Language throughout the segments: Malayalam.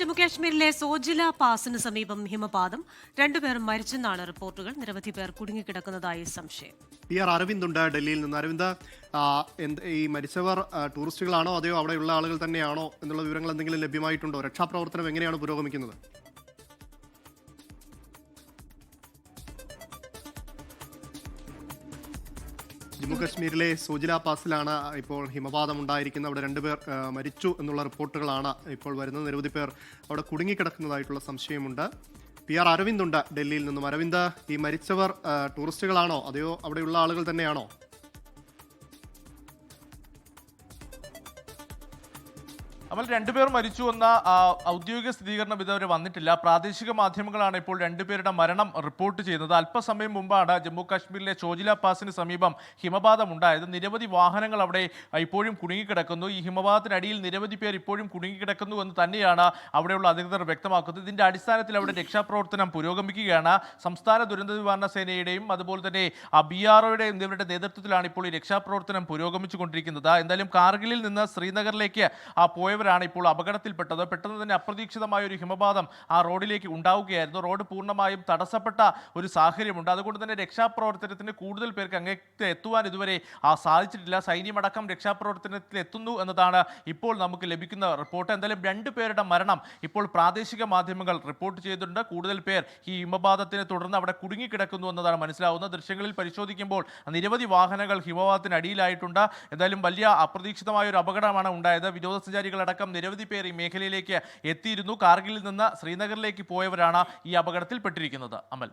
ജമ്മുകാശ്മീരിലെ സോജില പാസിന് സമീപം ഹിമപാതം. രണ്ടുപേർ മരിച്ചെന്നാണ് റിപ്പോർട്ടുകൾ. നിരവധി പേർ കുടുങ്ങിക്കിടക്കുന്നതായി സംശയം. PR അരവിന്ദ് ഉണ്ട് ഡൽഹിയിൽ നിന്ന്. അരവിന്ദ്, ഈ മരിച്ചവർ ടൂറിസ്റ്റുകളാണോ അതെയോ അവിടെയുള്ള ആളുകൾ തന്നെയാണോ എന്നുള്ള വിവരങ്ങൾ എന്തെങ്കിലും ലഭ്യമായിട്ടുണ്ടോ? രക്ഷാപ്രവർത്തനം എങ്ങനെയാണ് പുരോഗമിക്കുന്നത്? ജമ്മുകശ്മീരിലെ സോജില പാസിലാണ് ഇപ്പോൾ ഹിമപാതം ഉണ്ടായിരിക്കുന്നത്. അവിടെ രണ്ടുപേർ മരിച്ചു എന്നുള്ള റിപ്പോർട്ടുകളാണ് ഇപ്പോൾ വരുന്നത്. നിരവധി പേർ അവിടെ കുടുങ്ങിക്കിടക്കുന്നതായിട്ടുള്ള സംശയമുണ്ട്. PR അരവിന്ദ് ഉണ്ട് ഡൽഹിയിൽ നിന്നും. അരവിന്ദ്, ഈ മരിച്ചവർ ടൂറിസ്റ്റുകളാണോ അതെയോ അവിടെയുള്ള ആളുകൾ തന്നെയാണോ? അമൽ, രണ്ടുപേർ മരിച്ചു എന്ന ഔദ്യോഗിക സ്ഥിരീകരണം ഇതുവരെ വന്നിട്ടില്ല. പ്രാദേശിക മാധ്യമങ്ങളാണ് ഇപ്പോൾ രണ്ടുപേരുടെ മരണം റിപ്പോർട്ട് ചെയ്യുന്നത്. അല്പസമയം മുമ്പാണ് ജമ്മു കാശ്മീരിലെ ചോജില പാസിന് സമീപം ഹിമപാതം ഉണ്ടായത്. നിരവധി വാഹനങ്ങൾ അവിടെ ഇപ്പോഴും കുടുങ്ങിക്കിടക്കുന്നു. ഈ ഹിമപാതത്തിനടിയിൽ നിരവധി പേർ ഇപ്പോഴും കുടുങ്ങിക്കിടക്കുന്നു എന്ന് തന്നെയാണ് അവിടെയുള്ള അധികൃതർ വ്യക്തമാക്കുന്നത്. ഇതിന്റെ അടിസ്ഥാനത്തിൽ അവിടെ രക്ഷാപ്രവർത്തനം പുരോഗമിക്കുകയാണ്. സംസ്ഥാന ദുരന്ത നിവാരണ സേനയുടെയും അതുപോലെ തന്നെ BROയുടെയും ഇവരുടെ നേതൃത്വത്തിലാണ് ഇപ്പോൾ ഈ രക്ഷാപ്രവർത്തനം പുരോഗമിച്ചുകൊണ്ടിരിക്കുന്നത്. എന്തായാലും കാർഗിലിൽ നിന്ന് ശ്രീനഗറിലേക്ക് പോയവരാണ് ഇപ്പോൾ അപകടത്തിൽപ്പെട്ടത്. പെട്ടെന്ന് തന്നെ അപ്രതീക്ഷിതമായ ഒരു ഹിമപാതം ആ റോഡിലേക്ക് ഉണ്ടാവുകയായിരുന്നു. റോഡ് പൂർണ്ണമായും തടസ്സപ്പെട്ട ഒരു സാഹചര്യമുണ്ട്. അതുകൊണ്ട് തന്നെ രക്ഷാപ്രവർത്തനത്തിന് കൂടുതൽ പേർക്ക് അങ്ങേക്ക് എത്തുവാൻ ഇതുവരെ സാധിച്ചിട്ടില്ല. സൈന്യമടക്കം രക്ഷാപ്രവർത്തനത്തിൽ എത്തുന്നു എന്നതാണ് ഇപ്പോൾ നമുക്ക് ലഭിക്കുന്ന റിപ്പോർട്ട്. എന്തായാലും രണ്ടുപേരുടെ മരണം ഇപ്പോൾ പ്രാദേശിക മാധ്യമങ്ങൾ റിപ്പോർട്ട് ചെയ്തിട്ടുണ്ട്. കൂടുതൽ പേർ ഈ ഹിമപാതത്തിനെ തുടർന്ന് അവിടെ കുടുങ്ങിക്കിടക്കുന്നു എന്നതാണ് മനസ്സിലാവുന്നത്. ദൃശ്യങ്ങളിൽ പരിശോധിക്കുമ്പോൾ നിരവധി വാഹനങ്ങൾ ഹിമപാതത്തിനടിയിലായിട്ടുണ്ട്. എന്തായാലും വലിയ അപ്രതീക്ഷിതമായ ഒരു അപകടമാണ് ഉണ്ടായത്. വിനോദസഞ്ചാരികളടക്കം നിരവധി പേർ ഈ മേഖലയിലേക്ക് എത്തിയിരുന്നു. കാർഗിലിൽ നിന്ന് ശ്രീനഗറിലേക്ക് പോയവരാണ് ഈ അപകടത്തിൽപ്പെട്ടിരിക്കുന്നത്. അമൽ,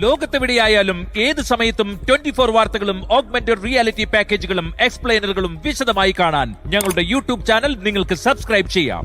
ലോകത്തെവിടെയായാലും ഏത് സമയത്തും 24 വാർത്തകളും ഓഗ്മെന്റഡ് റിയാലിറ്റി പാക്കേജുകളും എക്സ്പ്ലെയിനറുകളും വിശദമായി കാണാൻ ഞങ്ങളുടെ YouTube ചാനൽ നിങ്ങൾക്ക് സബ്സ്ക്രൈബ് ചെയ്യാം.